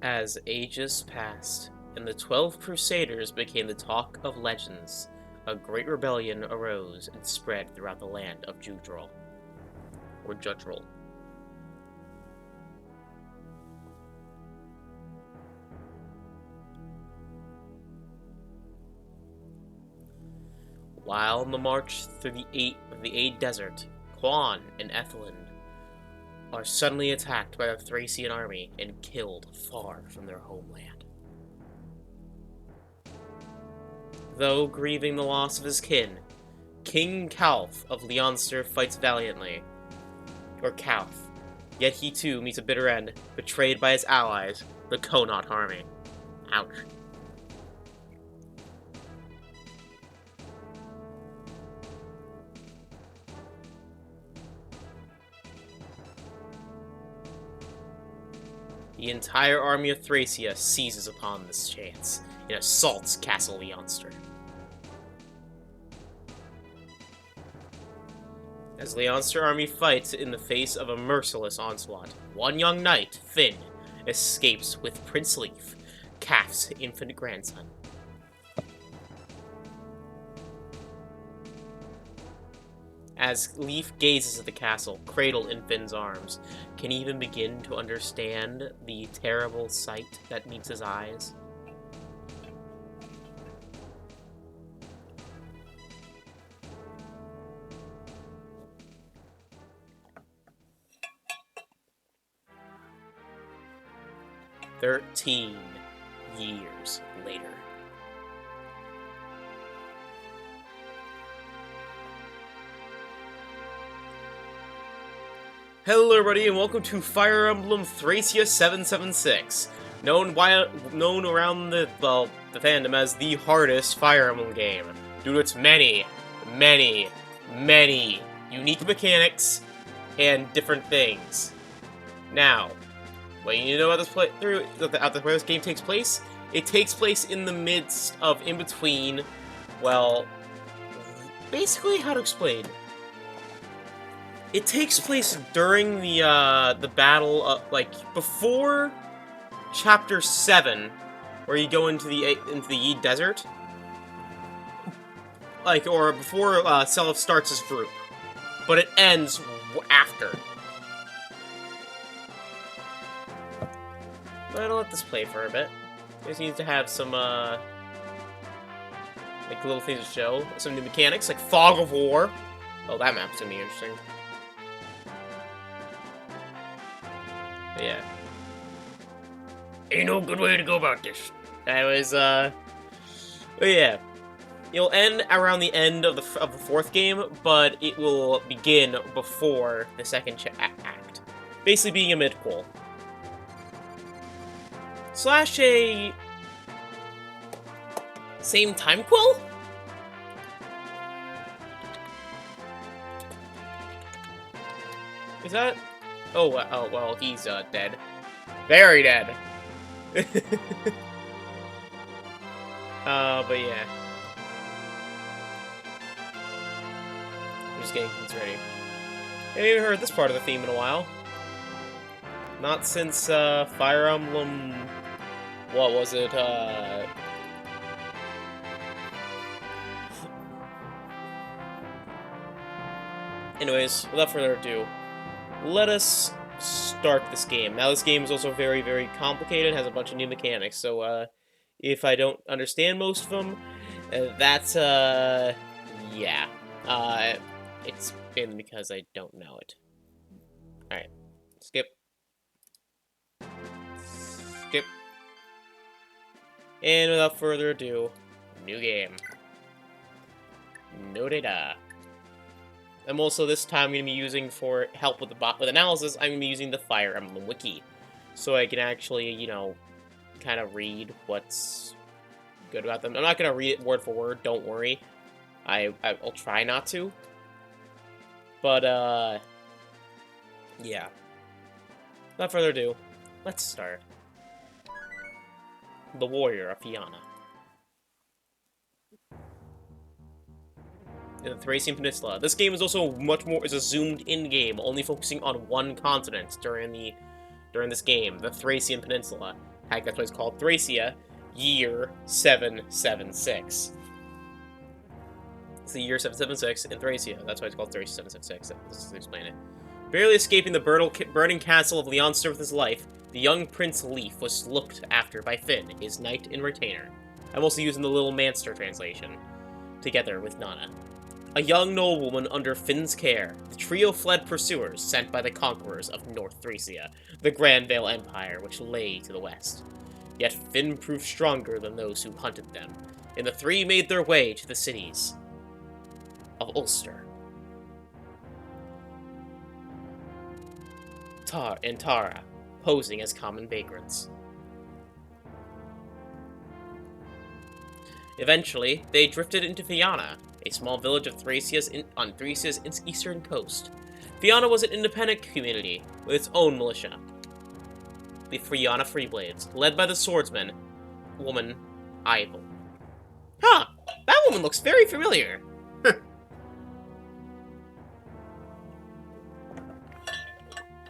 As ages passed, and the 12 Crusaders became the talk of legends, a great rebellion arose and spread throughout the land of Judrol. Or Judrol. While on the march through the Aid Desert, Quan and Ethelyn are suddenly attacked by the Thracian army and killed far from their homeland. Though grieving the loss of his kin, King Calf of Leonster fights valiantly, or Calf, yet he too meets a bitter end, betrayed by his allies, the Connaught army. Ouch. The entire army of Thracia seizes upon this chance and assaults Castle Leonster. As Leonster army fights in the face of a merciless onslaught, one young knight, Finn, escapes with Prince Leif, Calf's infant grandson. As Leif gazes at the castle, cradled in Finn's arms, can he even begin to understand the terrible sight that meets his eyes? "13 years later." Hello everybody and welcome to Fire Emblem Thracia 776, known around the fandom as the hardest Fire Emblem game, due to its many unique mechanics and different things. Now, what you need to know about this where this game takes place? It takes place in the midst of, in between, well, basically how to explain. It takes place during the battle, before Chapter 7, where you go into the Aid Desert, or before Seliph starts his group, but it ends after. But I'll let this play for a bit. Just needs to have some little things to show, some new mechanics like Fog of War. Oh, that map's gonna be interesting. Yeah. Ain't no good way to go about this. That was, but yeah. It'll end around the end of the fourth game, but it will begin before the second act. Basically being a mid-quel. Slash a... same time quill? Is that... Oh, well, he's, dead. Very dead. But yeah. I'm just getting things ready. I haven't heard this part of the theme in a while. Not since, Fire Emblem... What was it, Anyways, without further ado, let us start this game. Now, this game is also very, very complicated, has a bunch of new mechanics, so, if I don't understand most of them, that's, yeah. It's been because I don't know it. Alright. Skip. Skip. And without further ado, new game. No data. I'm also, this time, going to be using, for help with with analysis, I'm going to be using the Fire Emblem Wiki. So I can actually, you know, kind of read what's good about them. I'm not going to read it word for word, don't worry. I'll try not to. But, yeah. Without further ado, let's start. The Warrior of Fiana. In the Thracian Peninsula. This game is also much more is a zoomed-in game, only focusing on one continent during this game, the Thracian Peninsula. Heck, that's why it's called Thracia, year 776. It's the year 776 in Thracia. That's why it's called Thracia 776. Let's just explain it. Barely escaping the burning castle of Leonster with his life, the young Prince Leif was looked after by Finn, his knight and retainer. I'm also using the Little Manster translation, together with Nana. A young noblewoman under Finn's care, the trio fled pursuers sent by the conquerors of North Thracia, the Grandvale Empire which lay to the west. Yet Finn proved stronger than those who hunted them, and the three made their way to the cities of Ulster and Tara, posing as common vagrants. Eventually, they drifted into Fiana, a small village of on Thracia's eastern coast. Fiana was an independent community with its own militia, the Fiana Freeblades, led by the swordsman woman Ivel. Huh, that woman looks very familiar.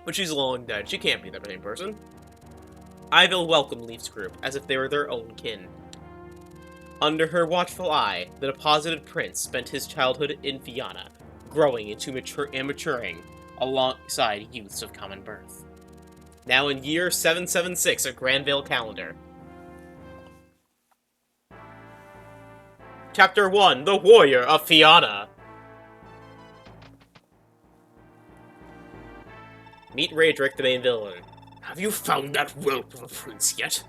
But she's long dead. She can't be the same person. Ivel welcomed Leif's group as if they were their own kin. Under her watchful eye, the deposited prince spent his childhood in Fiana, growing into maturing alongside youths of common birth. Now in year 776 of Grandvale calendar. Chapter 1, The Warrior of Fiana. Meet Raedric, the main villain. Have you found that whelp of a prince yet?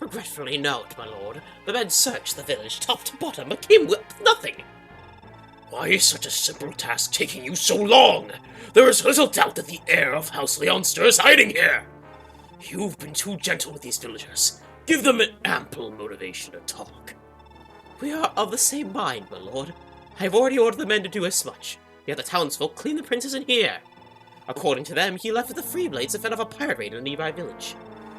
Regretfully not, my lord. The men searched the village top to bottom, but came with nothing. Why is such a simple task taking you so long? There is little doubt that the heir of House Leonster is hiding here. You've been too gentle with these villagers. Give them an ample motivation to talk. We are of the same mind, my lord. I have already ordered the men to do as much. Yet the townsfolk clean the prince isn't here. According to them, he left with the Freeblades to fend off a pirate raid in a nearby village.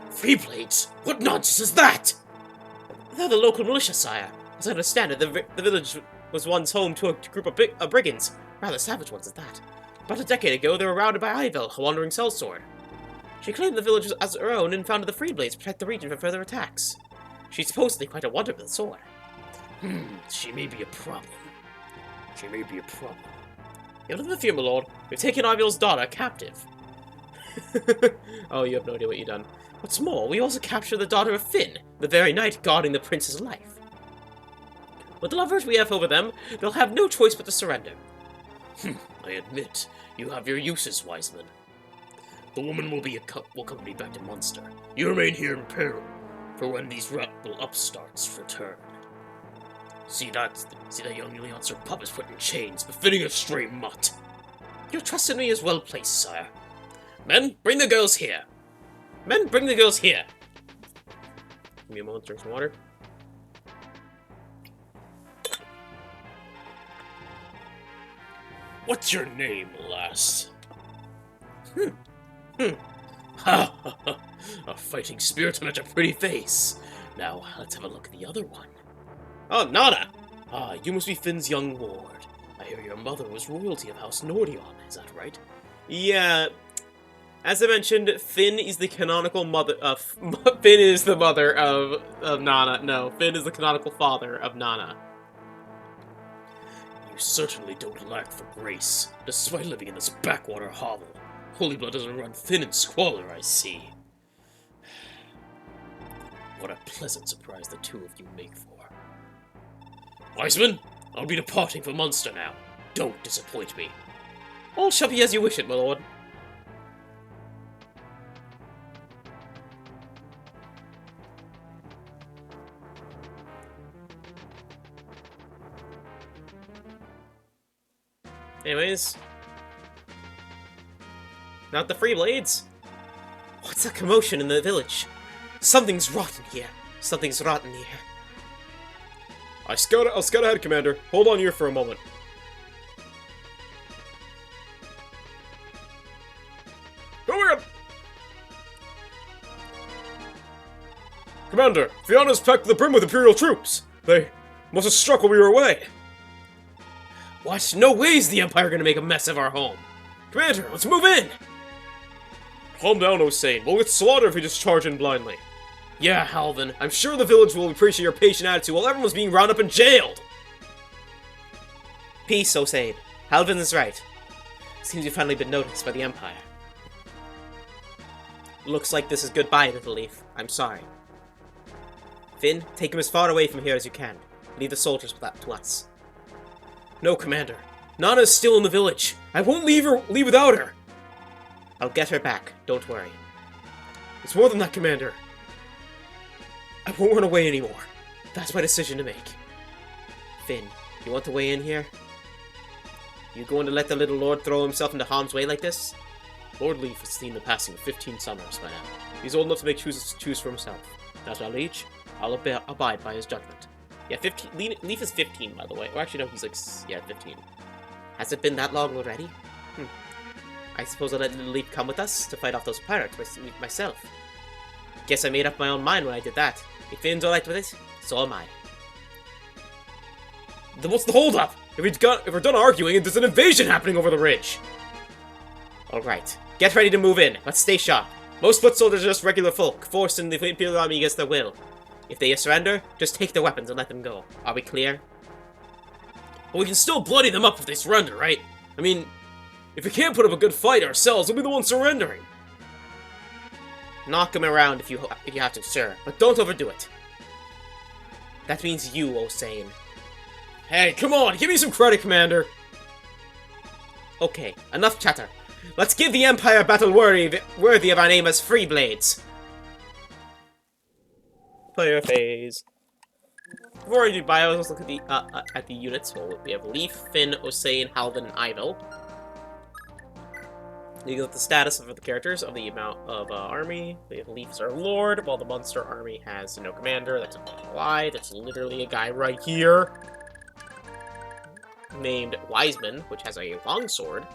Freeblades? What nonsense is that? They're the local militia, sire. As I understand it, the village was once home to a group of brigands, rather savage ones at that. About a decade ago, they were routed by Ivel, a wandering sellsword. She claimed the village as her own and founded the Freeblades to protect the region from further attacks. She's supposedly quite a wonder with a sword. She may be a problem. You have no fear, my lord. We've taken Ivel's daughter captive. Oh, you have no idea what you've done. What's more, we also captured the daughter of Finn, the very knight guarding the prince's life. With the leverage we have over them, they'll have no choice but to surrender. I admit, you have your uses, Wiseman. The woman will accompany back to Munster. You remain here in peril, for when these rebel upstarts return. See that young Leonster pup is put in chains, befitting a stray mutt. Your trust in me is well placed, sire. Men, bring the girls here. Men, bring the girls here. Give me a moment to drink some water. What's your name, lass? A fighting spirit and a pretty face. Now, let's have a look at the other one. Oh, Nana! You must be Finn's young ward. I hear your mother was royalty of House Nordion, is that right? Yeah. As I mentioned, Finn is the canonical mother of... Finn is the mother of Nana. No, Finn is the canonical father of Nana. You certainly don't lack for grace, despite living in this backwater hovel. Holy blood doesn't run thin in squalor, I see. What a pleasant surprise the two of you make for. Wiseman, I'll be departing for Munster now. Don't disappoint me. All shall be as you wish it, my lord. Anyways. Not the Freeblades. What's that commotion in the village? Something's rotten here. Something's rotten here. I'll scout ahead, Commander. Hold on here for a moment. Going up! Commander, Fiana's packed to the brim with Imperial troops. They must have struck while we were away. What? No way's the Empire gonna make a mess of our home. Commander, let's move in! Calm down, Osane. We'll get slaughtered if we just charge in blindly. Yeah, Halvin, I'm sure the village will appreciate your patient attitude while everyone's being rounded up and jailed! Peace, Osane. Halvin is right. Seems you've finally been noticed by the Empire. Looks like this is goodbye, little Leif. I'm sorry. Finn, take him as far away from here as you can. Leave the soldiers with that to us. No, Commander. Nana is still in the village. I won't leave without her. I'll get her back. Don't worry. It's more than that, Commander. I won't run away anymore. That's my decision to make. Finn, you want to weigh in here? You going to let the little lord throw himself into harm's way like this? Lord Leif has seen the passing of 15 summers by now. He's old enough to make choose for himself. That's my liege. I'll abide by his judgment. Yeah, 15. Leif is 15, by the way. Or actually, no, he's like, yeah, 15. Has it been that long already? I suppose I'll let little Leif come with us to fight off those pirates myself. Guess I made up my own mind when I did that. If Finn's alright with it, so am I. Then what's the holdup? If we're done arguing, there's an invasion happening over the ridge! Alright, get ready to move in. Let's stay sharp. Most foot soldiers are just regular folk, forced in the Imperial Army against their will. If they surrender, just take their weapons and let them go. Are we clear? But we can still bloody them up if they surrender, right? I mean, if we can't put up a good fight ourselves, we'll be the ones surrendering. Knock him around if you have to, sir, but don't overdo it. That means you, Osane. Hey, come on, give me some credit, Commander. Okay, enough chatter. Let's give the Empire a battle worthy of our name as Free Blades. Player phase. Before I do bio, let's look at the units. Well, we have Leif, Finn, Osane, Halvin, and Ivel. You get the status of the characters of the amount of army. We have Leif as our lord, while the monster army has no commander. That's a lie. That's literally a guy right here named Wiseman, which has a longsword.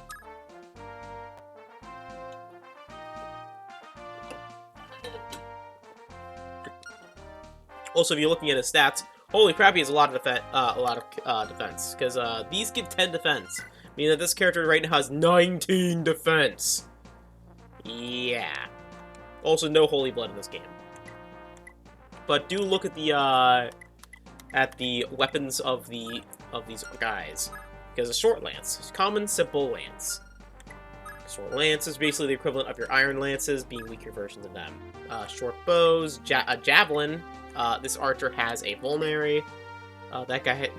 Also, if you're looking at his stats, holy crap, he has a lot of defense. Because these give 10 defense, meaning that this character right now has 19 defense. Yeah. Also, no holy blood in this game. But do look at the weapons of these guys. Because a short lance, it's common, simple lance. Short lance is basically the equivalent of your iron lances, being weaker versions of them. Short bows, a javelin. This archer has a vulnerary.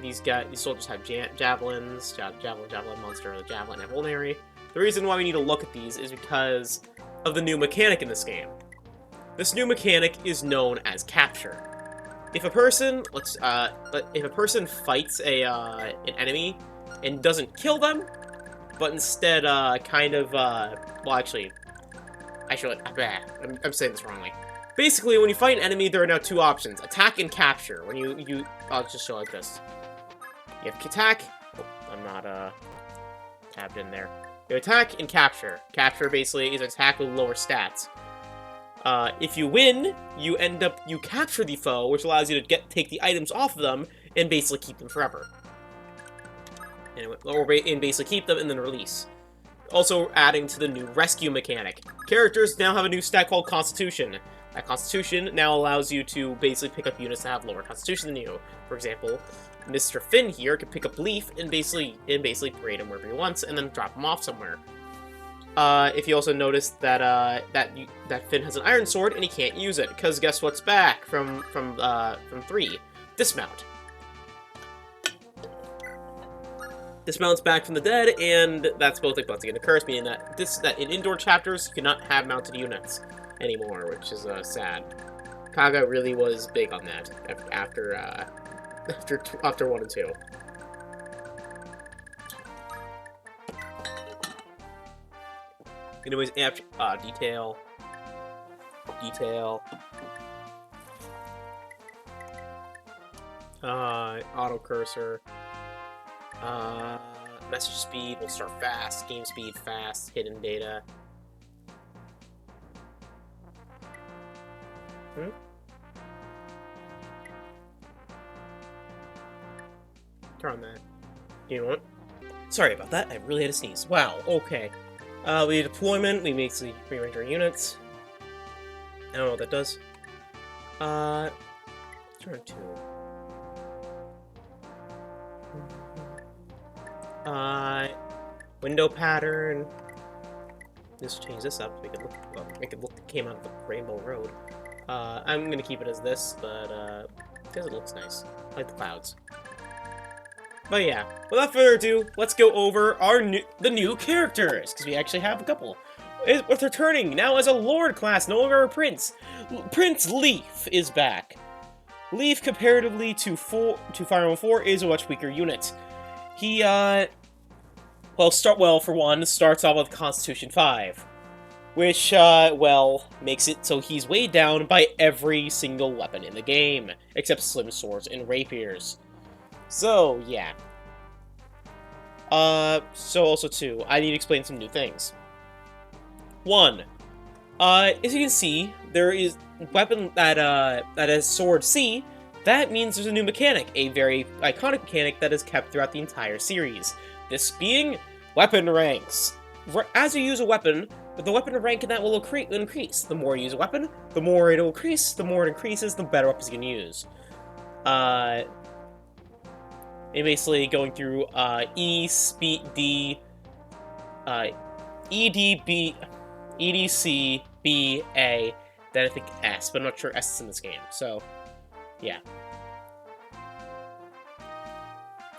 These soldiers have javelins. Javelin monster, the javelin, and vulnerary. The reason why we need to look at these is because of the new mechanic in this game. This new mechanic is known as capture. If a person, fights an enemy and doesn't kill them, but instead well, actually, I'm saying this wrongly. Basically, when you fight an enemy, there are now two options: attack and capture. When I'll just show like this. You have attack. Oh, I'm not tabbed in there. You have attack and capture. Capture basically is attack with lower stats. If you win, you capture the foe, which allows you to take the items off of them and basically keep them forever. And basically keep them and then release. Also adding to the new rescue mechanic. Characters now have a new stat called Constitution. That Constitution now allows you to basically pick up units that have lower Constitution than you. For example, Mr. Finn here could pick up Leif and basically parade him wherever he wants and then drop him off somewhere. If you also notice that that Finn has an iron sword and he can't use it, because guess what's back from 3? Dismount. Dismount's back from the dead, and that's both a blessing and a curse, meaning that in indoor chapters you cannot have mounted units anymore, which is sad. Kaga really was big on that after 1 and 2. Anyways, detail. Auto cursor. Message speed will start fast. Game speed fast. Hidden data. Turn on that. You know what? Sorry about that. I really had to sneeze. Wow. Okay. We need deployment. We basically rearrange our units. I don't know what that does. Turn 2. Window pattern. Just change this up to make it look, well, make it look like it came out of the Rainbow Road. I'm gonna keep it as this, but, because it looks nice. I like the clouds. But yeah, without further ado, let's go over the new characters, because we actually have a couple. With returning now as a Lord class, no longer a Prince. Prince Leif is back. Leif, comparatively to Fire Emblem 4, is a much weaker unit. He, for one, starts off with Constitution 5, which, makes it so he's weighed down by every single weapon in the game, except slim swords and rapiers. So, yeah. So also, too, I need to explain some new things. One, as you can see, there is weapon that has sword C. That means there's a new mechanic, a very iconic mechanic that is kept throughout the entire series. This being weapon ranks. As you use a weapon, the weapon rank in that will increase. The more you use a weapon, the more it will increase. The more it increases, the better weapons you can use. And basically going through E, speed, D, E, D, B, E, D, C, B, A, then I think S, but I'm not sure S is in this game, so, yeah.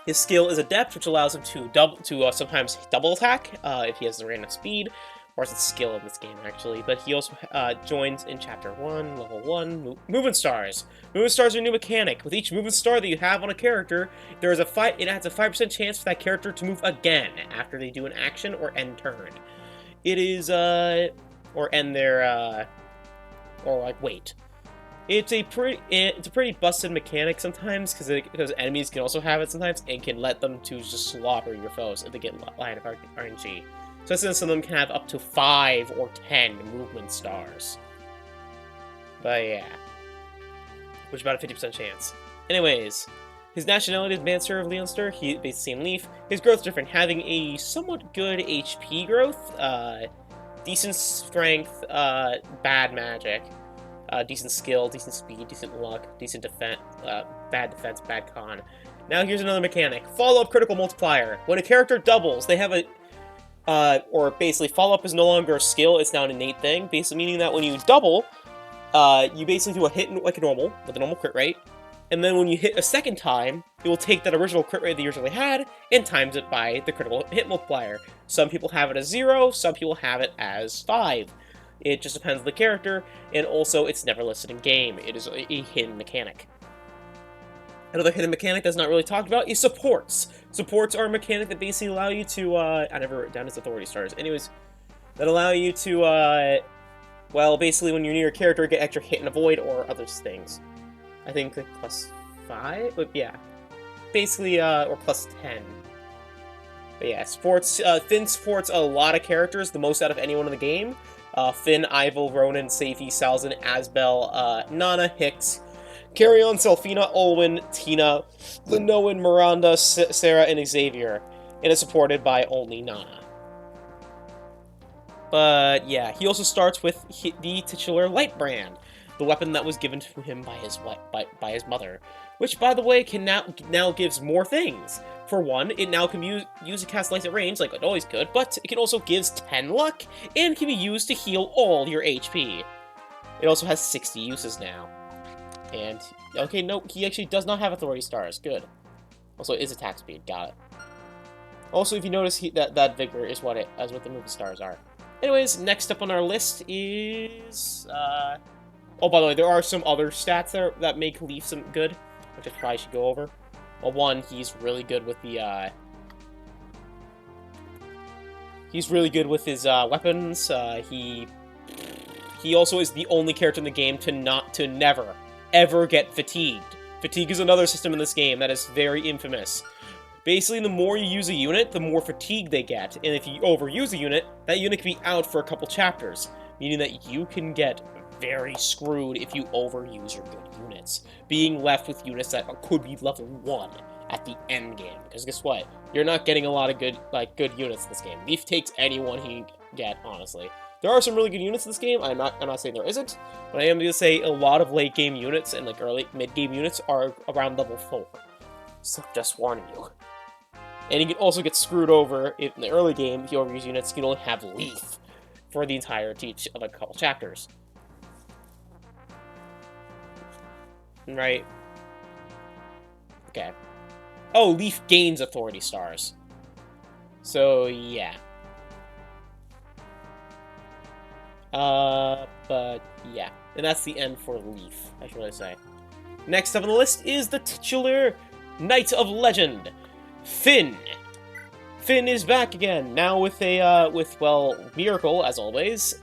His skill is Adept, which allows him to sometimes double attack if he has the random speed, or it's a skill in this game, actually. But he also joins in Chapter 1, Level 1, Movement Stars. Movement Stars are a new mechanic. With each Movement Star that you have on a character, it adds a 5% chance for that character to move again after they do an action or end turn. It is, or end their, or like wait. It's a pretty busted mechanic sometimes because enemies can also have it sometimes and can let them to just slaughter your foes if they get line of RNG. So since some of them can have up to 5 or 10 movement stars. But yeah, which is about a 50% chance. Anyways, his nationality is Manser of Leonster. He basically same Leaf. His growth is different, having a somewhat good HP growth, decent strength, bad magic. Decent skill, decent speed, decent luck, decent defense, bad defense, bad con. Now here's another mechanic. Follow-up critical multiplier. When a character doubles, they have a, or basically follow-up is no longer a skill, it's now an innate thing. Basically meaning that when you double, you basically do a hit like a normal, with a normal crit rate. And then when you hit a second time, it will take that original crit rate that you originally had and times it by the critical hit multiplier. Some people have it as 0, some people have it as 5. It just depends on the character, and also it's never listed in game. It is a hidden mechanic. Another hidden mechanic that's not really talked about is supports. Supports are a mechanic that basically allow you to, I never wrote down his authority stars. Anyways, that allow you to, well, basically when you're near a character, get extra hit and avoid or other things. I think like +5, but yeah. Basically, or +10. But yeah, supports, Finn supports a lot of characters, the most out of anyone in the game. Finn, Ivel, Ronan, Seifi, Salzin, Asbel, Nana, Hicks, Carrion, Selphina, Olwen, Tina, Linoan, Miranda, Sarah, and Xavier. And is supported by only Nana. But yeah, he also starts with the titular Lightbrand, the weapon that was given to him by his mother, which, by the way, can now gives more things. For one, it now can be used to cast lights at range, like it always could, but it can also gives 10 luck, and can be used to heal all your HP. It also has 60 uses now. And, okay, no, he actually does not have authority stars, good. Also, it is attack speed, got it. Also, if you notice, that vigor is what the movement stars are. Anyways, next up on our list is, oh, by the way, there are some other stats there that make Leif some good, which I probably should go over. Well, one, he's really good with the, he's really good with his, weapons. He also is the only character in the game to never, ever get fatigued. Fatigue is another system in this game that is very infamous. Basically, the more you use a unit, the more fatigue they get, and if you overuse a unit, that unit can be out for a couple chapters, meaning that you can get very screwed if you overuse your good units, being left with units that could be level 1 at the end game. Because guess what? You're not getting a lot of good units in this game. Leif takes anyone he can get, honestly. There are some really good units in this game. I'm not saying there isn't, but I am going to say a lot of late game units and like early mid game units are around level 4. So just warning you. And you can also get screwed over in the early game if you overuse units. You can only have Leif for the entire teach of a couple chapters. Right. Okay. Oh, Leif gains authority stars. So, yeah. But, yeah. And that's the end for Leif, I should really say. Next up on the list is the titular Knight of Legend, Finn. Finn is back again, now with a, well, Miracle, as always,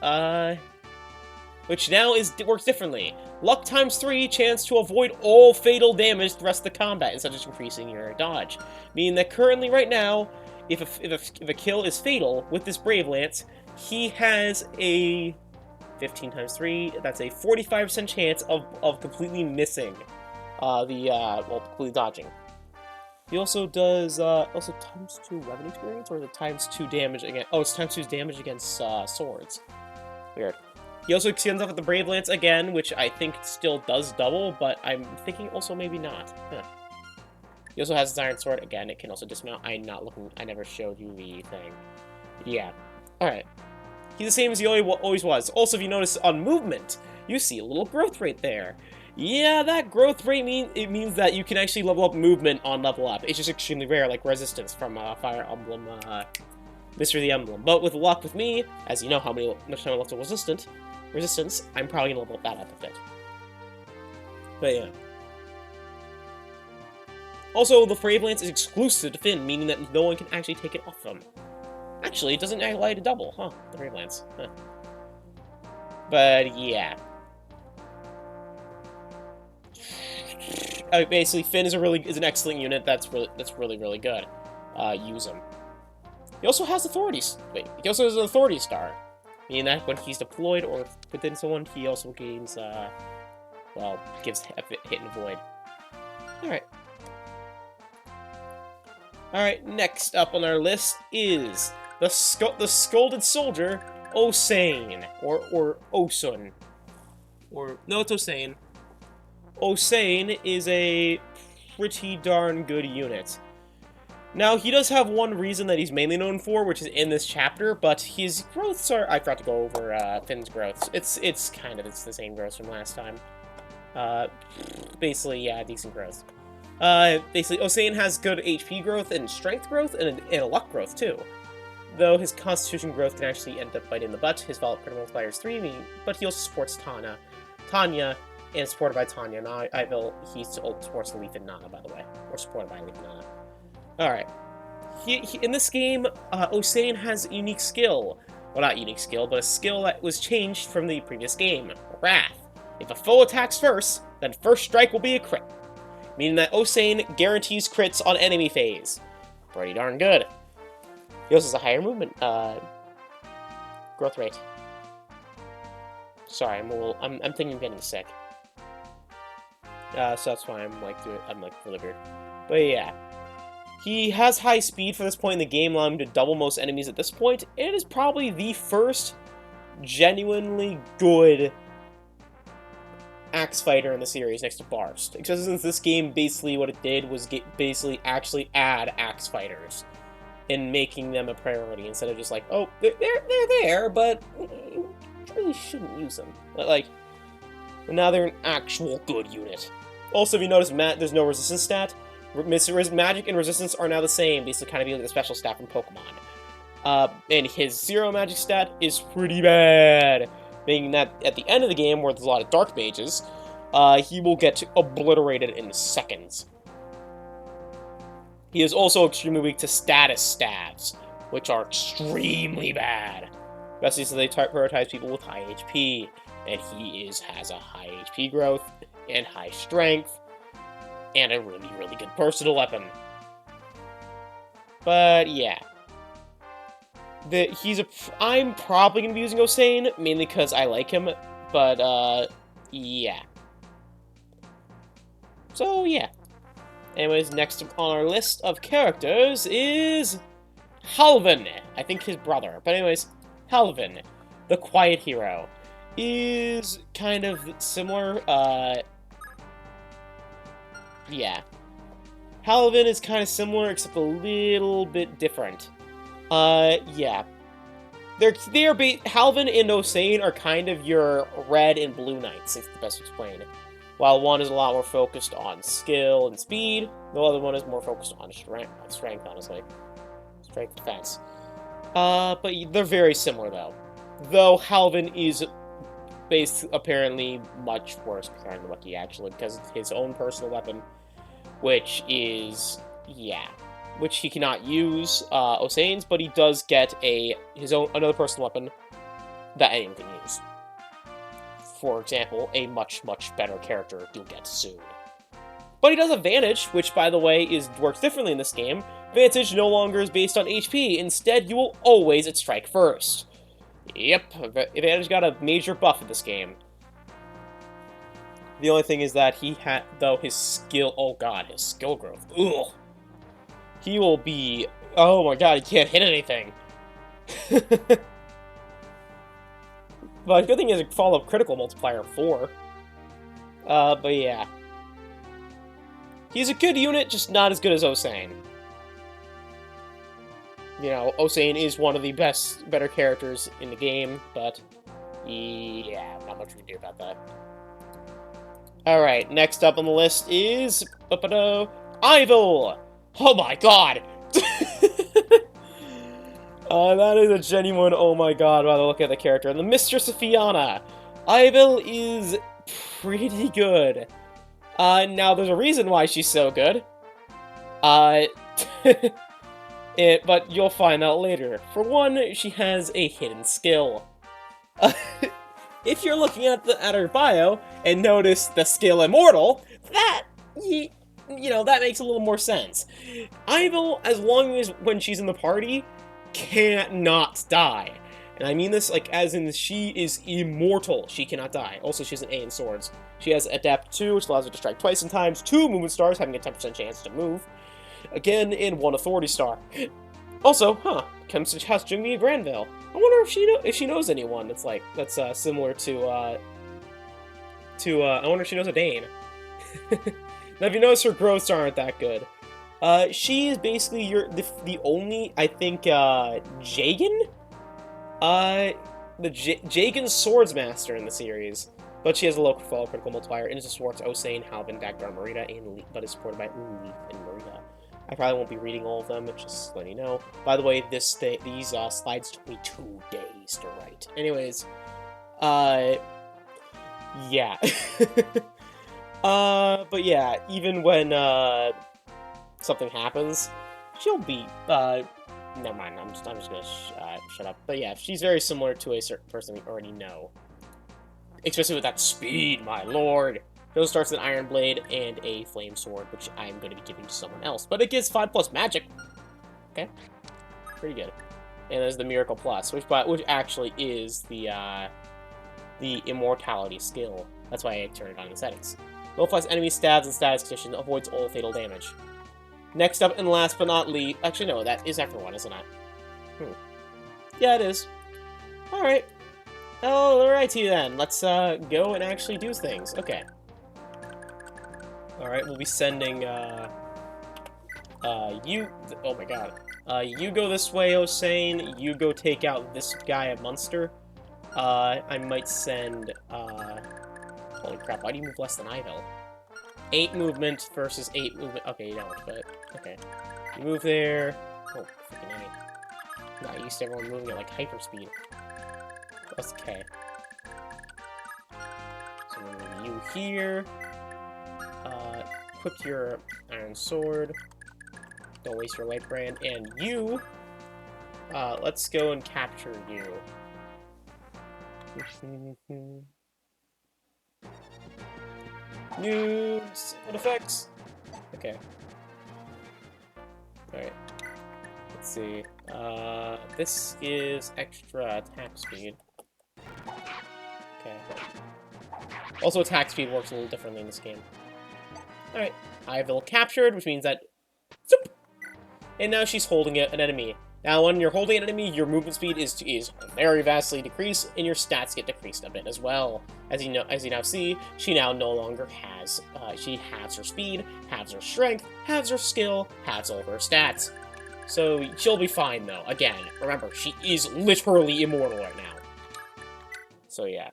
which now works differently. Luck times 3, chance to avoid all fatal damage the rest of the combat, instead of just increasing your dodge. Meaning that currently, right now, if a kill is fatal with this Brave Lance, he has a 15 times 3, that's a 45% chance of completely missing well, completely dodging. He also does, also times 2 weapon experience, or is it times 2 damage against, oh, it's times 2 damage against, swords. Weird. He also extends off with the Brave Lance again, which I think still does double, but I'm thinking also maybe not. Huh. He also has his Iron Sword, again, it can also dismount. I never showed you the thing. Yeah. Alright. He's the same as he always was. Also, if you notice on movement, you see a little growth rate there. Yeah, that growth rate means that you can actually level up movement on level up. It's just extremely rare, like Resistance from Fire Emblem, Mystery of the Emblem. But with luck with me, as you know how much time I left to Resistance, I'm probably gonna level up that up a bit. But yeah. Also, the Brave Lance is exclusive to Finn, meaning that no one can actually take it off him. Actually, it doesn't allow you to double, huh? The Brave Lance. Huh. But yeah. Basically, Finn is an excellent unit. That's really good. Use him. He also has authorities. Wait, he also has an authority star, meaning that when he's deployed or within someone, he also gains well, gives hit and void. All right. All right. Next up on our list is the Scolded Soldier, Osane, or Osun, or no, it's Osane. Osane is a pretty darn good unit. Now, he does have one reason that he's mainly known for, which is in this chapter, but his growths are... I forgot to go over Finn's growths. It's the same growths from last time. Basically, yeah, decent growth. Basically, Osane has good HP growth and strength growth and a luck growth, too. Though his constitution growth can actually end up biting in the butt. His Valid Critical Multiplier is 3, but he also supports Tanya, and supported by Tanya. Now, he supports Leif and Nana, by the way. Or supported by Leif and Nana. Alright. In this game, Osane has a unique skill. Well, not unique skill, but a skill that was changed from the previous game. Wrath. If a foe attacks first, then first strike will be a crit. Meaning that Osane guarantees crits on enemy phase. Pretty darn good. He also has a higher movement, growth rate. Sorry, I'm thinking of getting sick. So that's why I'm really weird. But yeah. He has high speed for this point in the game, allowing him to double most enemies at this point. It is probably the first genuinely good axe fighter in the series next to Barst. Because since this game, basically what it did was basically actually add axe fighters and making them a priority instead of just like, oh, they're there, but you really shouldn't use them. But now they're an actual good unit. Also, if you notice, there's no resistance stat. Magic and resistance are now the same, basically kind of like the special stat from Pokemon. And his 0 magic stat is pretty bad, meaning that at the end of the game, where there's a lot of dark mages, he will get obliterated in seconds. He is also extremely weak to status stabs, which are extremely bad, especially since they prioritize people with high HP, and he has a high HP growth and high strength. And a really, really good versatile weapon. But yeah. I'm probably going to be using Osane, mainly because I like him. But, yeah. So, yeah. Anyways, next on our list of characters is Halvin. I think his brother. But anyways, Halvin. the quiet hero, is kind of similar. Yeah. Halvin is kind of similar, except a little bit different. Yeah. Halvin and Osane are kind of your red and blue knights, if the best to explain. While one is a lot more focused on skill and speed, the other one is more focused on strength, honestly. Strength defense. But they're very similar, though. Though Halvin is apparently much worse compared to Lucky, actually, because of his own personal weapon, which is, yeah, which he cannot use Osane's, but he does get another personal weapon that anyone can use. For example, a much, much better character you'll get soon. But he does have Vantage, which, by the way, works differently in this game. Vantage no longer is based on HP. Instead, you will always strike first. Yep, Vantage got a major buff in this game. The only thing is that his skill, oh god, his skill growth, ugh. He will be, oh my god, he can't hit anything. But the good thing is a follow-up critical multiplier of 4. But yeah. He's a good unit, just not as good as Osane. You know, Osane is one of the better characters in the game, but yeah, not much we can do about that. Alright, next up on the list is Ivil! Oh my god! That is a genuine oh my god by the look at the character. And the Mistress of Fiana! Ivil is pretty good. Now there's a reason why she's so good. But you'll find out later. For one, she has a hidden skill. If you're looking at her bio and notice the skill Immortal, that that makes a little more sense. Ivil, as long as when she's in the party, can't not die. And I mean this as in she is immortal. She cannot die. Also, she has an A in swords. She has Adept 2, which allows her to strike twice in times, 2 movement stars, having a 10% chance to move. Again, in 1 authority star. Also, comes to House Jimmy Granville. I wonder if she knows anyone that's similar to I wonder if she knows a Dane. Now, if you notice, her growths aren't that good. She is basically the only, I think, Jagan? Jagan Swordsmaster in the series. But she has a local follow critical multiplier, and is a Swartz, Osane, Halvin, Dagdar, Marita, but is supported by Leif and Marita. I probably won't be reading all of them, but just letting you know. By the way, these slides took me 2 days to write. Anyways, yeah. But yeah, even when, something happens, she'll be, never mind, I'm just gonna shut up. But yeah, she's very similar to a certain person we already know. Especially with that speed, my lord! Those starts with an Iron Blade and a Flame Sword, which I'm going to be giving to someone else. But it gives 5+ magic. Okay. Pretty good. And there's the Miracle Plus, which actually is the Immortality skill. That's why I turned it on in the settings. Nullifies enemy stabs and status condition, avoids all fatal damage. Next up, and last but not least... Actually, no, that is everyone, isn't it? Yeah, it is. Alright. Alrighty then. Let's go and actually do things. Okay. Alright, we'll be sending, you... Oh my god. You go this way, Osane. You go take out this guy at Munster. I might send, Holy crap, why do you move less than Ivil? 8 movement versus 8 movement. Okay, you don't, but... Okay. You move there. Oh, freaking A. Not used to everyone moving at, hyperspeed. That's okay. So I'm gonna move you here. Equip your Iron Sword. Don't waste your Light Brand. And you... let's go and capture you. New what effects? Okay. Alright. Let's see. This is extra attack speed. Okay. Also, attack speed works a little differently in this game. Alright. Ivil captured, which means that... Zoop! And now she's holding an enemy. Now, when you're holding an enemy, your movement speed is very vastly decreased, and your stats get decreased a bit as well. As you now see, she now no longer has. She halves her speed, halves her strength, halves her skill, halves all of her stats. So she'll be fine though. Again, remember, she is literally immortal right now. So yeah.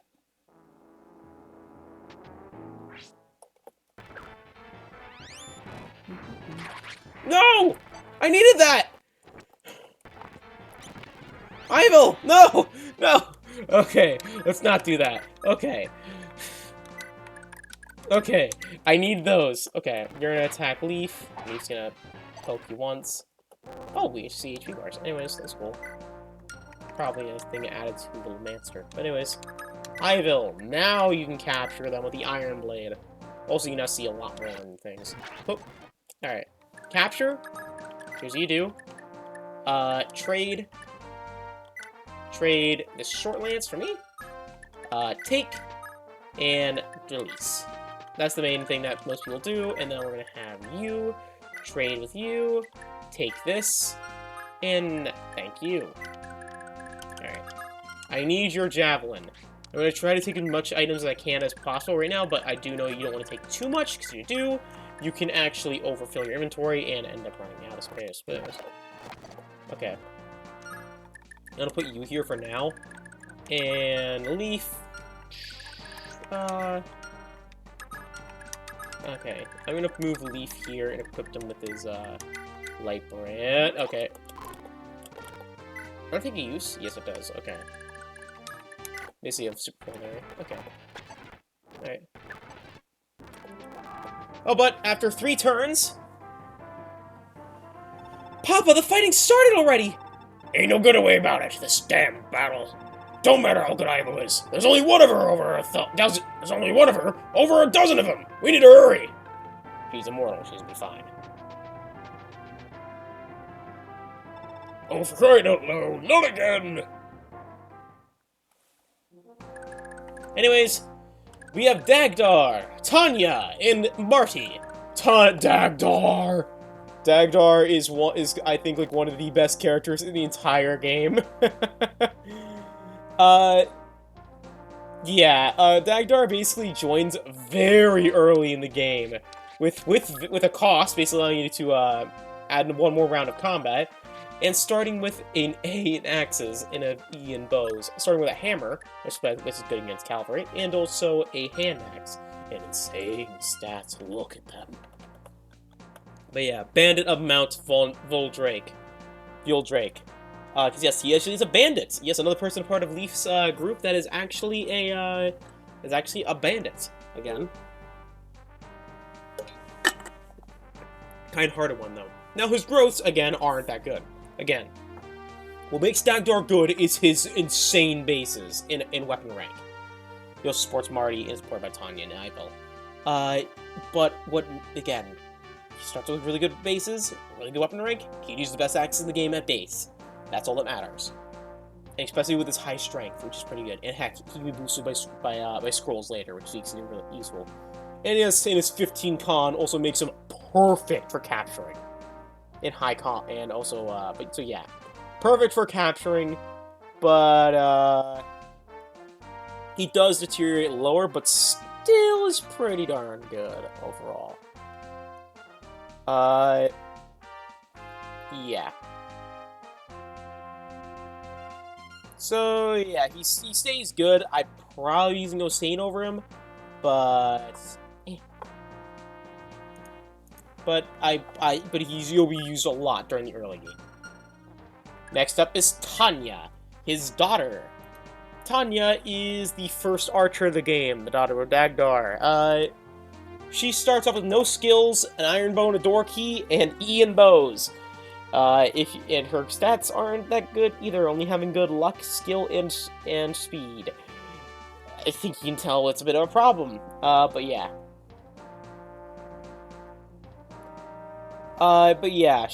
No! I needed that! Ivel! No! No! Okay, let's not do that. Okay. Okay, I need those. Okay, you're gonna attack Leif. Leif's gonna poke you once. Oh, we see HP bars. Anyways, that's cool. Probably a thing added to the Manster. But anyways, Ivel, now you can capture them with the Iron Blade. Also, you now see a lot more things. Oh, alright. Capture. Here's what you do. Trade. Trade this short lance for me. Take. And release. That's the main thing that most people do. And then we're going to have you. Trade with you. Take this. And thank you. Alright. I need your javelin. I'm going to try to take as much items as I can as possible right now, but I do know you don't want to take too much, because if you do, you can actually overfill your inventory and end up running out of space. Okay. I'm going to put you here for now. And Leif. Okay. I'm going to move Leif here and equip him with his, light brand. Okay. I don't think it use. Yes, it does. Okay. They see a super there. Okay. Alright. Oh, but after 3 turns... Papa, the fighting started already! Ain't no good way about it, this damn battle. Don't matter how good Ivo is. There's only one of her over There's only one of her over a dozen of them. We need to hurry. She's immortal. She's gonna be fine. Oh, for crying out loud, not again! Anyways, we have Dagdar, Tanya, and Marty. Dagdar! Dagdar is I think like one of the best characters in the entire game. Dagdar basically joins very early in the game with a cost, basically allowing you to add one more round of combat. And starting with an A in axes and an E in bows. Starting with a hammer, which is good against cavalry, and also a hand axe. And insane stats, look at them. But yeah, Bandit of Mount Voldrake. Because yes, he actually is a bandit. Yes, another person part of Leif's group that is actually a bandit. Again. Kind-hearted one, though. Now, his growths, again, aren't that good. Again, what makes Dagdar good is his insane bases in weapon rank. He also supports Marty and is supported by Tanya and Ivel. But again, he starts with really good bases, really good weapon rank. He uses the best axes in the game at base. That's all that matters. And especially with his high strength, which is pretty good. And heck, he can be boosted by scrolls later, which makes him really useful. And his 15 con also makes him perfect for capturing. In high con, and also, so yeah. Perfect for capturing, but, he does deteriorate lower, but still is pretty darn good overall. Yeah. So, yeah, he stays good. I'd probably use no Sane over him, but... But he'll be used a lot during the early game. Next up is Tanya, his daughter. Tanya is the first archer of the game, the daughter of Dagdar. She starts off with no skills, an iron bow and a door key, and E in bows. And her stats aren't that good either, only having good luck, skill, and speed. I think you can tell it's a bit of a problem. But yeah. But yeah,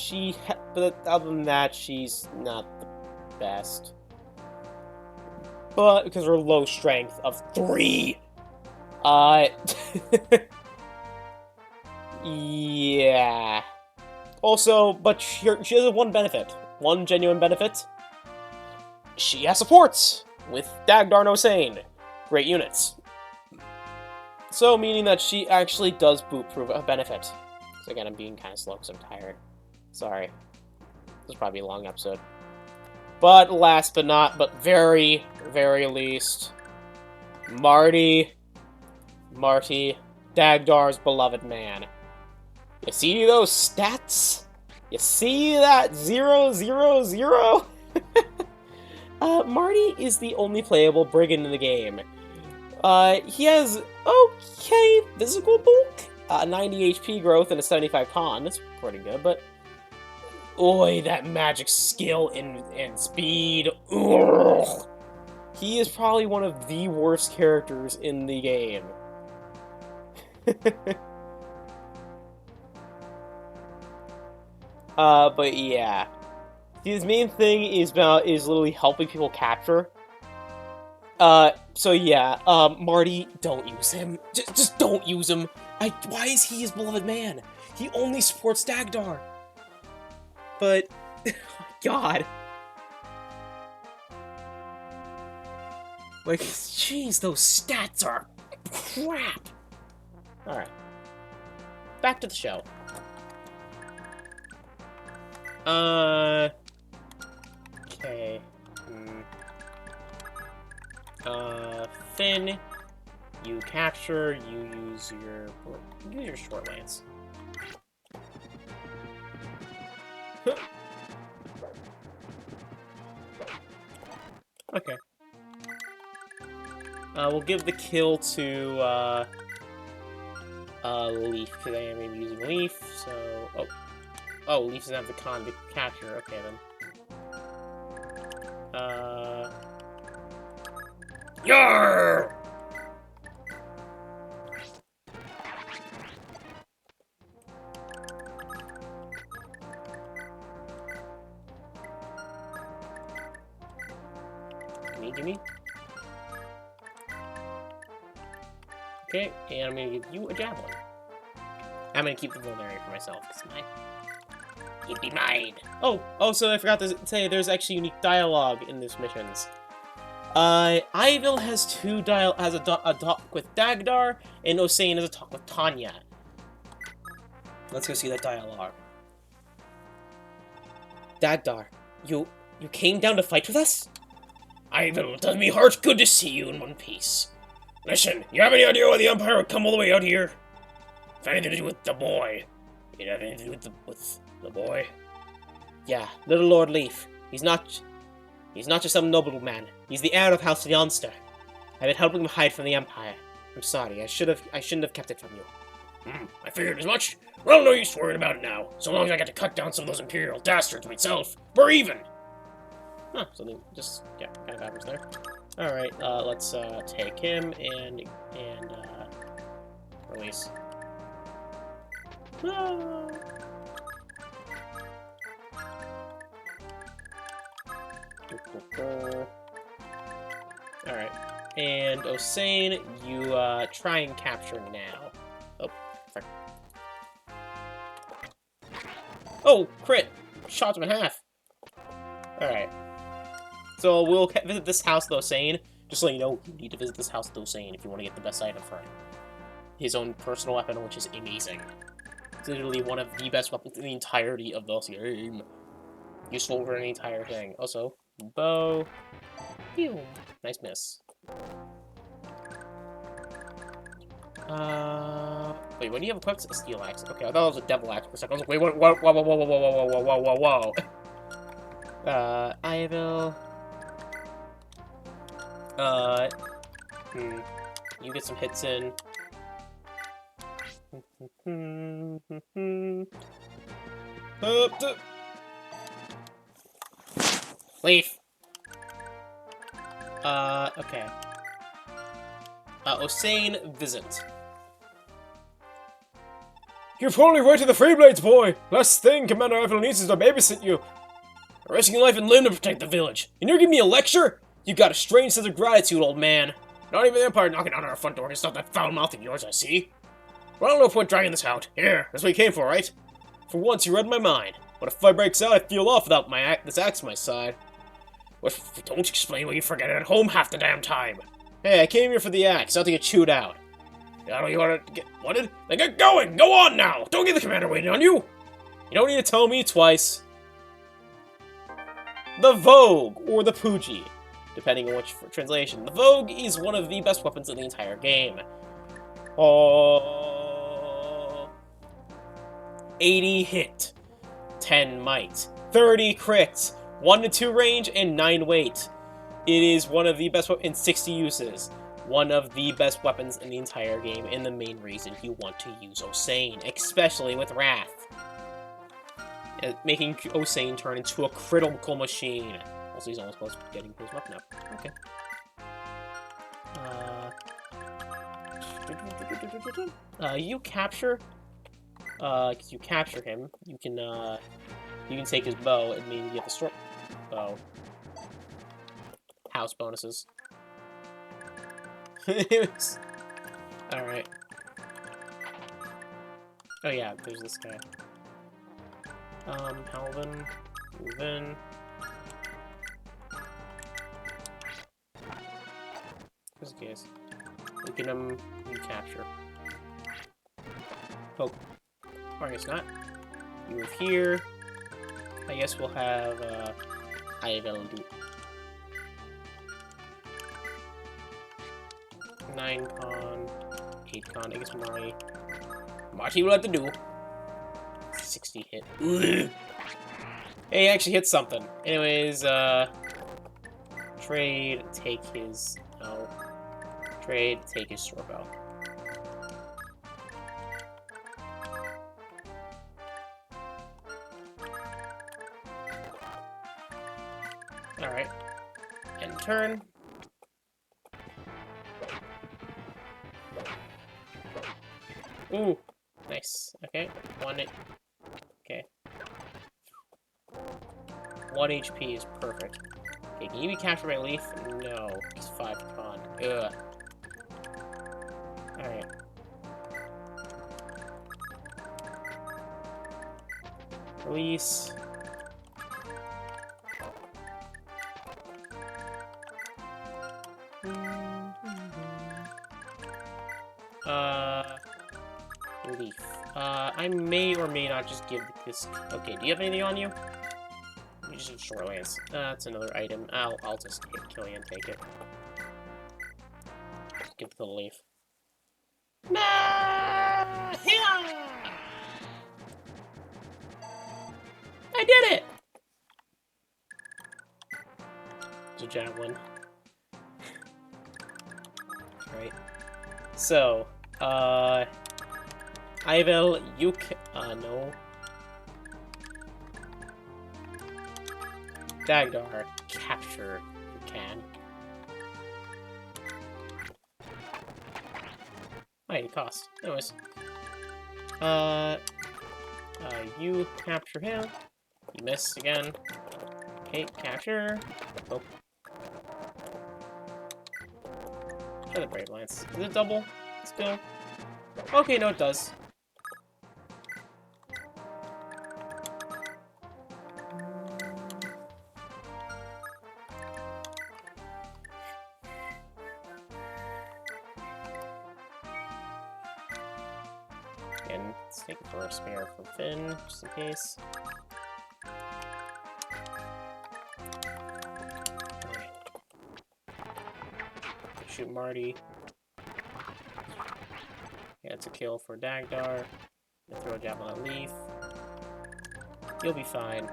but other than that, she's not the best. But, because of her low strength of 3! Yeah. Also, but she has one benefit. one genuine benefit. She has supports with Dagdar and Osane. Great units. So, meaning that she actually does prove a benefit. So again, I'm being kind of slow because I'm tired. Sorry. This is probably a long episode. But last but very, very least, Marty, Dagdar's beloved man. You see those stats? You see that 0, 0, 0? Marty is the only playable brigand in the game. He has okay physical bulk, 90 HP growth and a 75 con. That's pretty good, but oi, that magic skill and speed. Ugh. He is probably one of the worst characters in the game. But yeah. His main thing is literally helping people capture. So yeah, Marty, don't use him. Just don't use him. Why is he his beloved man? He only supports Dagdar. But, oh my god. Like, jeez, those stats are crap. Alright. Back to the show. Okay. Finn, you capture, you use your short lance. Okay. We'll give the kill to, Leif, because I am going to be using Leif, so... Oh, Leif doesn't have the con to capture, okay then. Yarr! Gimme. Okay, and I'm gonna give you a javelin. I'm gonna keep the vulnerary for myself, because it'd be mine. Oh, so I forgot to say, there's actually unique dialogue in these missions. Ivil has a talk with Dagdar, and Osane has a talk with Tanya. Let's go see that dialogue. Dagdar, you came down to fight with us? Ivil, it does me heart good to see you in one piece. Listen, you have any idea why the Empire would come all the way out here? If anything to do with the boy. You have anything to do with the boy? Yeah, little Lord Leif. He's not just some nobleman. He's the heir of House Leonster. I've been helping him hide from the Empire. I'm sorry, I shouldn't have kept it from you. I figured as much. Well, no use worrying about it now. So long as I get to cut down some of those Imperial dastards myself, we're even. Huh, so they just, yeah, kind of average there. Alright, let's, take him and release. Ah. Alright, and Osane, you, try and capture now. Oh, sorry. Oh, crit! Shot him in half! Alright. So we'll visit this house with Osane. Just so you know, you need to visit this house with Osane if you want to get the best item for him. His own personal weapon, which is amazing. It's literally one of the best weapons in the entirety of this game. Useful for an entire thing. Also, bow. Pew. Nice miss. Wait, when do you have equipped a steel axe? Okay, I thought it was a devil axe for a second. I was like, wait, what? Whoa, whoa, whoa, whoa, whoa, whoa, whoa, whoa, whoa, whoa. I will... You get some hits in. Leif! Okay. Osane, visit. You've only right to the Freeblades, boy! Last thing Commander Eiffel needs is to babysit you. Risking life and limb to protect the village. And you're giving me a lecture? You got a strange sense of gratitude, old man. Not even the Empire knocking on our front door can stop that foul mouth of yours, I see. Well, no point dragging this out. Here, that's what you came for, right? For once, you read my mind. But if a fight breaks out, I feel off without this axe on my side. What? Don't explain why you forget it at home half the damn time. Hey, I came here for the axe, not to get chewed out. Now you want to get wanted? Then get going! Go on now! Don't get the commander waiting on you! You don't need to tell me twice. The Vogue, or the Pooji, depending on which translation. The Vogue is one of the best weapons in the entire game. Oh, 80 hit, 10 might, 30 crit, 1 to 2 range, and 9 weight. It is one of the best weapons in 60 uses. One of the best weapons in the entire game, and the main reason you want to use Osane, especially with Wrath. Making Osane turn into a critical machine. Also, he's almost close to getting his weapon up. Okay. You capture. Because you capture him, you can take his bow and maybe get the short bow. House bonuses. Alright. Oh yeah, there's this guy. Halvin, move in. Just in case. Look at him, you capture. Poke. Or I guess not. You move here. I guess we'll have, Ivel do 9 con, 8 con. I guess Marty will have to do. 60 hit. Hey, he actually hit something. Anyways, trade, take his... No. Trade, take his short bow. Alright. End turn. Ooh. Nice. Okay. 1 HP is perfect. Okay, can you be captured by Leif? No. He's 5 con. Ugh. Alright. Release. Leif. I may or may not just give this... Okay, do you have anything on you? You just have short lance. That's another item. I'll just kill you and take it. Just give it to the Leif. I did it! It's a javelin. Right. So, Ivel, you no. Dagdar, capture if you can. Oh, it cost. Anyways. You capture him. You miss again. Okay, capture. Oh. Try the Brave Lance. Is it double? Still? Okay, no, it does. And let's take it for a spare from Finn, just in case. Alright. Shoot Marty. Yeah, it's a kill for Dagdar. Throw a javelin at Leif. You'll be fine.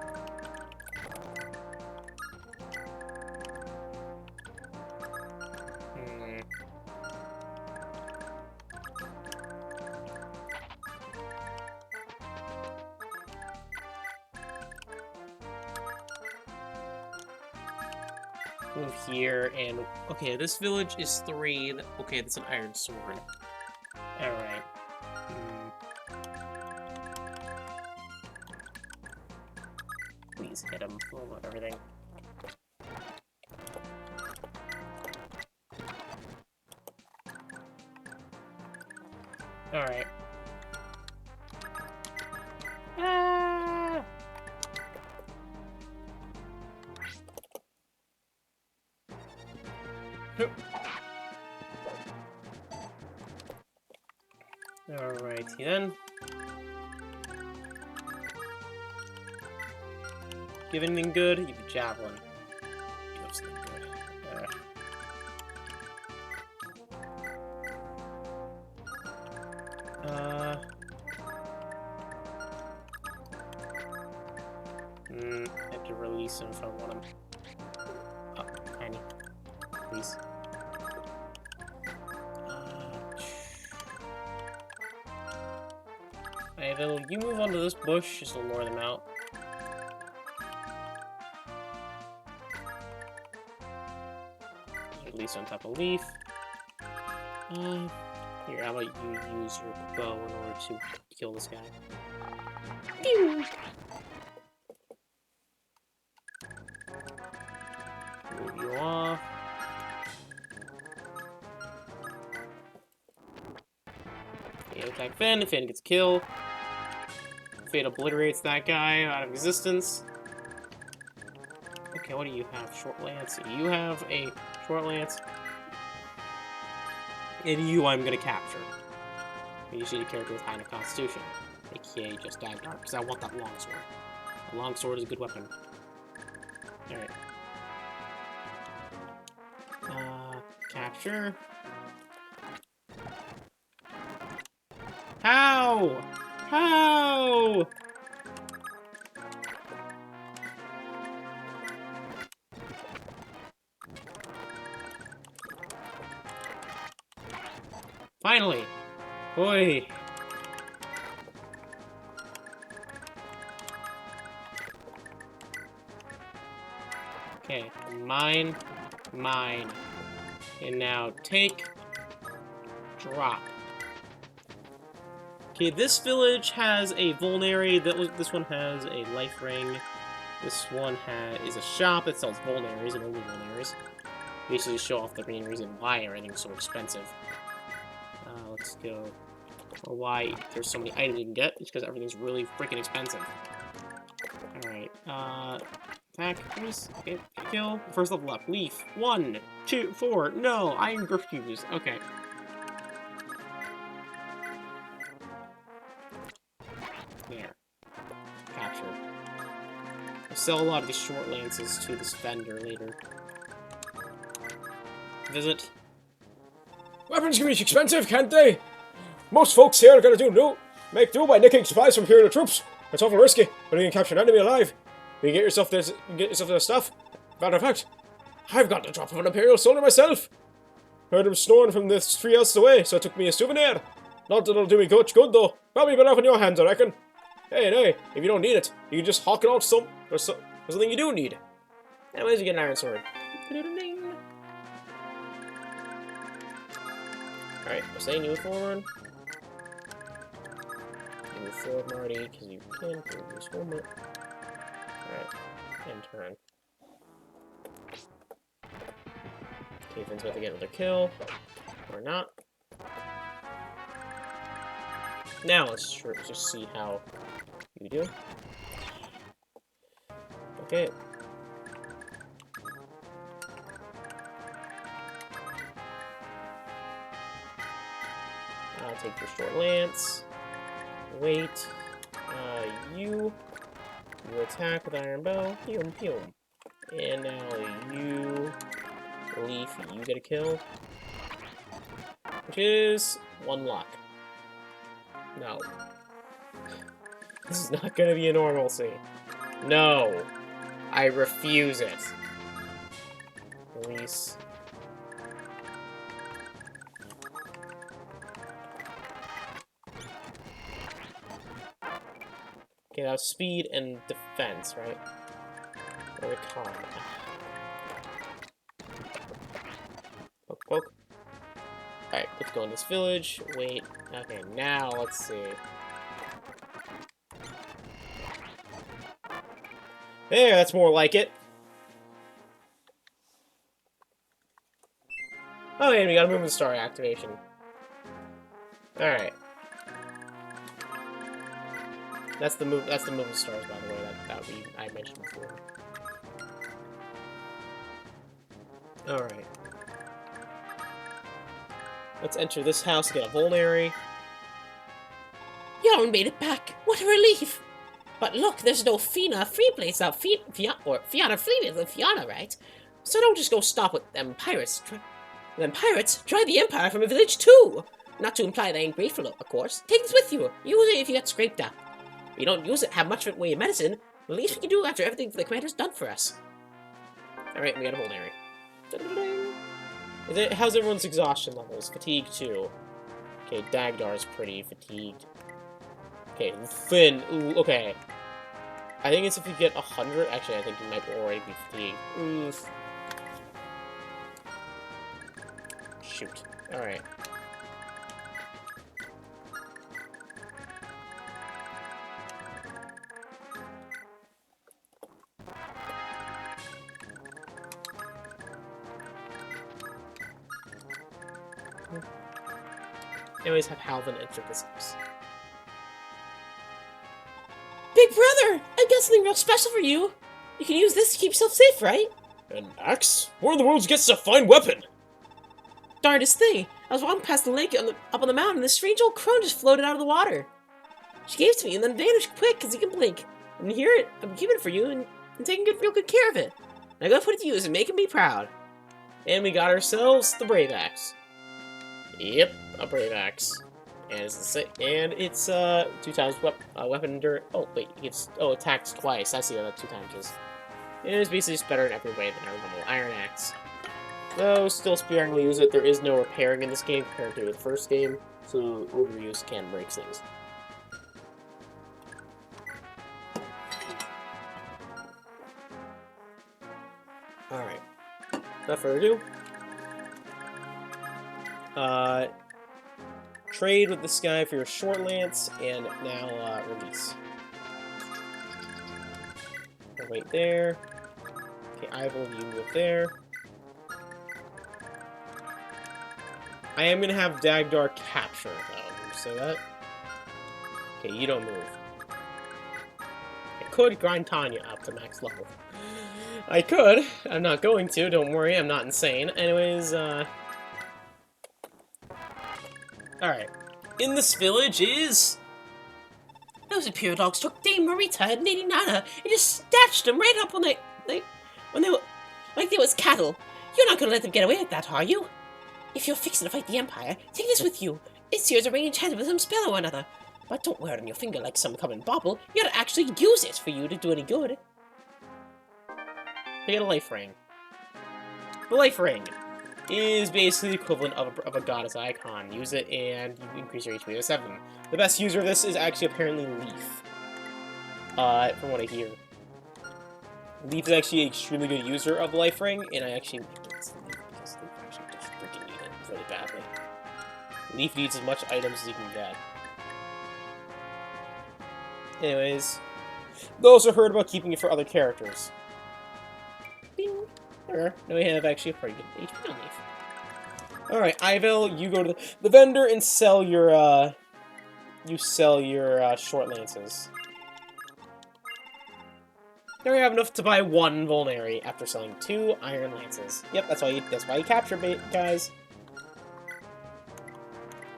Move here, and okay, this village is 3. Okay, that's an iron sword. Alright. Please hit him. Blow up everything. Alright. Ah! Alrighty then. You have anything good? You have a javelin. You have something good. I have to release him if I want him. Oh, tiny. Please. Alright, you move onto this bush just to lure them out. Release on top of Leif. Here, how about you use your bow in order to kill this guy? Pew! Move you off. Okay, attack Finn. Finn gets killed. Fate obliterates that guy out of existence. Okay, what do you have? Short lance. You have a short lance. And you I'm gonna capture. You see a character with high enough constitution. AKA just dive dark, because I want that longsword. A longsword is a good weapon. Alright. Capture. How? How? Finally! Boy! Okay, mine. And now take, drop. Okay, this village has a vulnerary. This one has a life ring. This one is a shop that sells vulneraries and only vulneraries. Basically show off the main reason why everything's so expensive. Let's go. Or why there's so many items you can get. It's because everything's really freaking expensive. Alright, attack, please. Okay, kill. First level up. Leif. 1, 2, 4. No, I refuse. Okay. There. Captured. I'll sell a lot of these short lances to this vendor later. Visit. Weapons can be expensive, can't they? Most folks here are gonna make do by nicking supplies from Imperial troops. It's awful risky, but you can capture an enemy alive. You can get yourself their stuff. Matter of fact, I've got the drop of an Imperial soldier myself. Heard him snoring from the 3 houses away, so I took me a souvenir. Not that it'll do me much good though. Probably better off in your hands, I reckon. Hey, if you don't need it, you can just hawk it out to something you do need. Anyways, you get an iron sword. Alright, we're saying you move forward. You move forward, Marty, because you can. Use movement. Alright, and turn. Okay, Finn's about to get another kill. Or not. Now let's just see how you do. Okay. I'll take your short lance. Wait. You attack with iron bow. Pew, pew. And now you, Leif, you get a kill. Which is 1 luck. No. This is not gonna be a normalcy. No. I refuse it. Release. Okay, that was speed and defense, right? Or con. Poke, poke. Alright, let's go in this village. Wait. Okay, now let's see. There, that's more like it. Oh, and we got a movement star activation. Alright. That's the movement stars, by the way, that I mentioned before. Alright. Let's enter this house, get a vulnerary. You all made it back. What a relief. But look, there's no Fiana free place now. Fiana free place, Fiana, right? So don't just go stop with them pirates. Try the Empire from a village too. Not to imply they ain't grateful, of course. Take this with you. Use it if you get scraped up. If you don't use it, have much of it way of medicine. The least we can do after everything the commander's done for us. Alright, we got a vulnerary. How's everyone's exhaustion levels? Fatigue 2. Okay, Dagdar's pretty fatigued. Okay, Finn. Ooh, okay. I think it's if you get 100. Actually, I think you might already be fatigued. Oof. Shoot. Alright. Anyways, have Halvin enter this house. Big brother, I got something real special for you. You can use this to keep yourself safe, right? An axe? Where in the world gets a fine weapon? Darndest thing. I was walking past the lake up on the mountain, and this strange old crone just floated out of the water. She gave it to me and then vanished quick as you can blink. And here it, I'm keeping it for you and taking real good care of it. And I gotta put it to use and making me proud. And we got ourselves the Brave Axe. Yep, a Brave Axe. And it's 2 times weapon endurance. Oh wait, attacks twice. That's the other 2 times is. It is basically just better in every way than our normal Iron Axe. Though still sparingly use it. There is no repairing in this game compared to the first game, so overuse can break things. All right. Without further ado. Trade with this guy for your short lance, and now release. Wait there. Okay, Ivel, you move there. I am gonna have Dagdar capture, though. So that. Okay, you don't move. I could grind Tanya up to max level. I could. I'm not going to. Don't worry. I'm not insane. Anyways, Alright. In this village is... Those Imperial dogs took Dame Marita and Lady Nana and just snatched them right up when they were like they was cattle. You're not gonna let them get away with that, are you? If you're fixing to fight the Empire, take this with you. It's here's a ring enchanted with some spell or another. But don't wear it on your finger like some common bauble. You gotta actually use it for you to do any good. You get a life ring. The life ring is basically the equivalent of a goddess icon. Use it and you increase your HP to 7. The best user of this is actually apparently Leif. From what I hear. Leif is actually an extremely good user of the life ring, and I actually think it's Leif because Leif actually does freaking need it really badly. Leif needs as much items as he can get. Anyways, they also heard about keeping it for other characters. Bing. There. Now we have actually a pretty good HP on Leif. Alright, Ivel, you go to the vendor and sell your, short lances. Now we have enough to buy 1 vulnerary after selling 2 iron lances. Yep, that's why you capture bait, guys.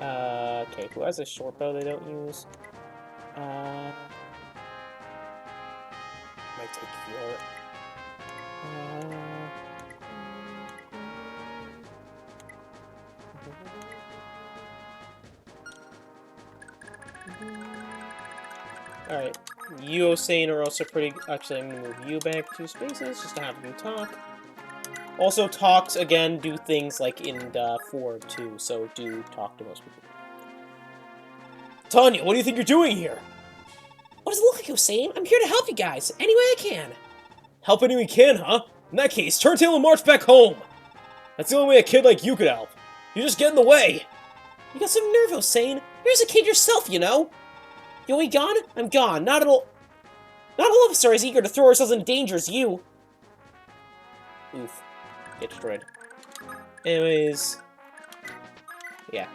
Okay, who has a short bow they don't use? Might take your... Alright, you, Osane, are also pretty... Actually, I'm gonna move you back 2 spaces just to have them talk. Also, talks, again, do things like in 4 too, so do talk to most people. Tanya, what do you think you're doing here? What does it look like, Osane? I'm here to help you guys, any way I can. Help any way we can, huh? In that case, turn tail and march back home! That's the only way a kid like you could help. You just get in the way! You got some nerve, Osane. You're just a kid yourself, you know? You want me gone? I'm gone. Not all of us are as eager to throw ourselves in danger as you. Oof. Get destroyed. Anyways. Yeah.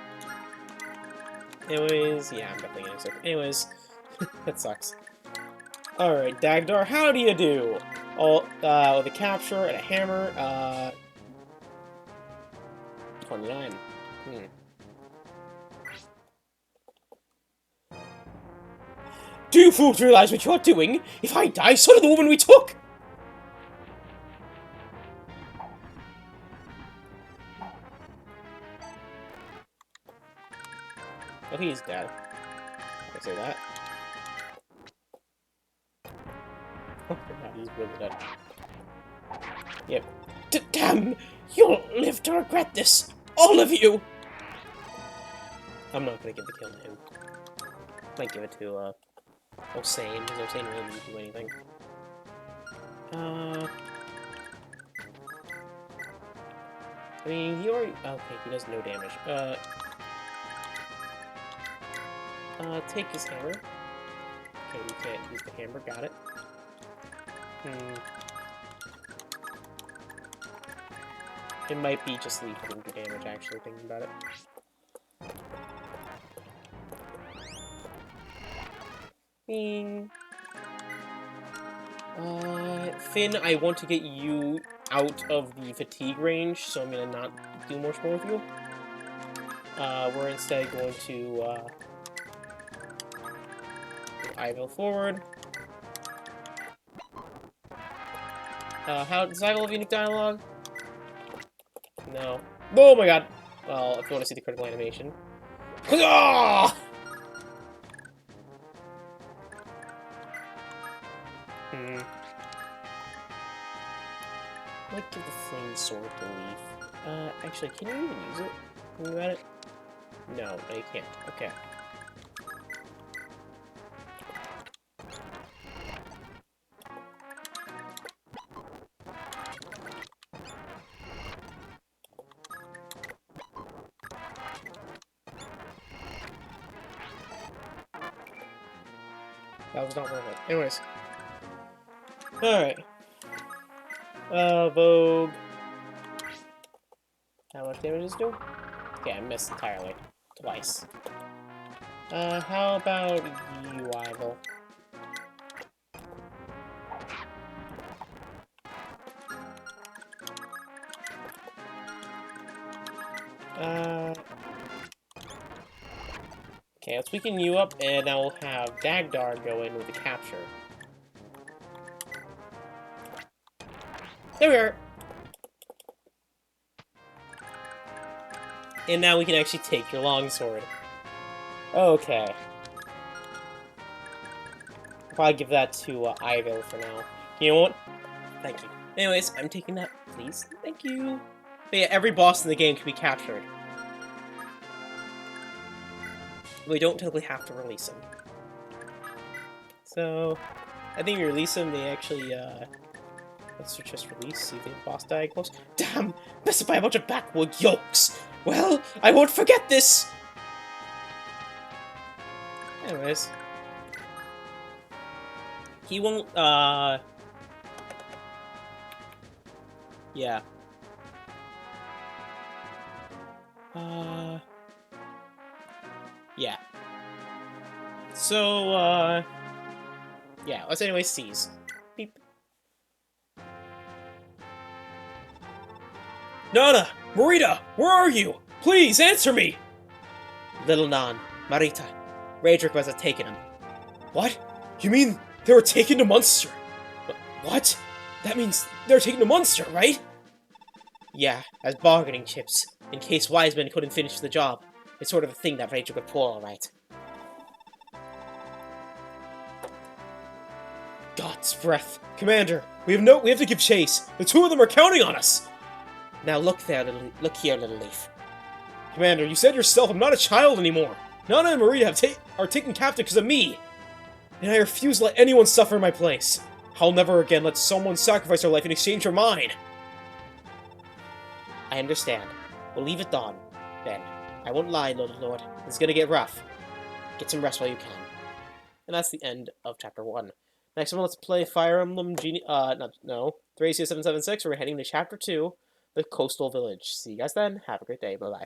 Anyways, yeah, I'm definitely getting sick. Anyways. That sucks. Alright, Dagdar, how do you do? Oh, with a capture and a hammer, 29. Do you fools realize what you're doing? If I die, so do the woman we took! Oh, he's dead. I say that. Oh, he's really dead. Yep. Damn! You'll live to regret this! All of you! I'm not gonna give the kill to him. Might give it to, Osane, because Osane really didn't do anything. I mean, he already... Okay, he does no damage. Take his hammer. Okay, you can't use the hammer, got it. It might be just Leif doing the damage, actually, thinking about it. Finn, I want to get you out of the fatigue range, so I'm gonna not do much more with you. We're instead going to, Ivil forward. How does Ivil have unique dialogue? No. Oh my god! Well, if you want to see the critical animation. Ah! Might give the flame sword to Leif. Actually, can you even use it? Think about it? No, you can't. Okay. That was not worth it. Anyways. Alright. Vogue. How much damage does it do? Okay, I missed entirely. Twice. How about you, Ivil? Okay, let's weaken you up, and now we'll have Dagdar go in with the capture. There we are! And now we can actually take your longsword. Okay. I'll probably give that to Ivil for now. You know what? Thank you. Anyways, I'm taking that, please. Thank you. But yeah, every boss in the game can be captured. We don't technically have to release them. So, I think we release them, they actually, let's just release, see if they have boss diagonals. Damn! Messed by a bunch of backwood yokes! Well, I won't forget this! Anyways. He won't, yeah. Yeah. So, yeah, let's anyway seize. Beep. Nana! Marita! Where are you? Please, answer me! Little Nan, Marita. Raedric must have taken him. What? You mean they were taken to Munster? What? That means they're taken to Munster, right? Yeah, as bargaining chips, in case Wiseman couldn't finish the job. It's sort of a thing that Raedric would pull, alright. God's breath. Commander, we have to give chase. The two of them are counting on us! Now look here, little Leif. Commander, you said yourself I'm not a child anymore. Nana and Maria are taken captive because of me. And I refuse to let anyone suffer in my place. I'll never again let someone sacrifice their life in exchange for mine. I understand. We'll leave it on, then. I won't lie, little lord. It's gonna get rough. Get some rest while you can. And that's the end of Chapter 1. Next one, let's play Fire Emblem Thracia 776. We're heading to Chapter 2, the Coastal Village. See you guys then. Have a great day. Bye-bye.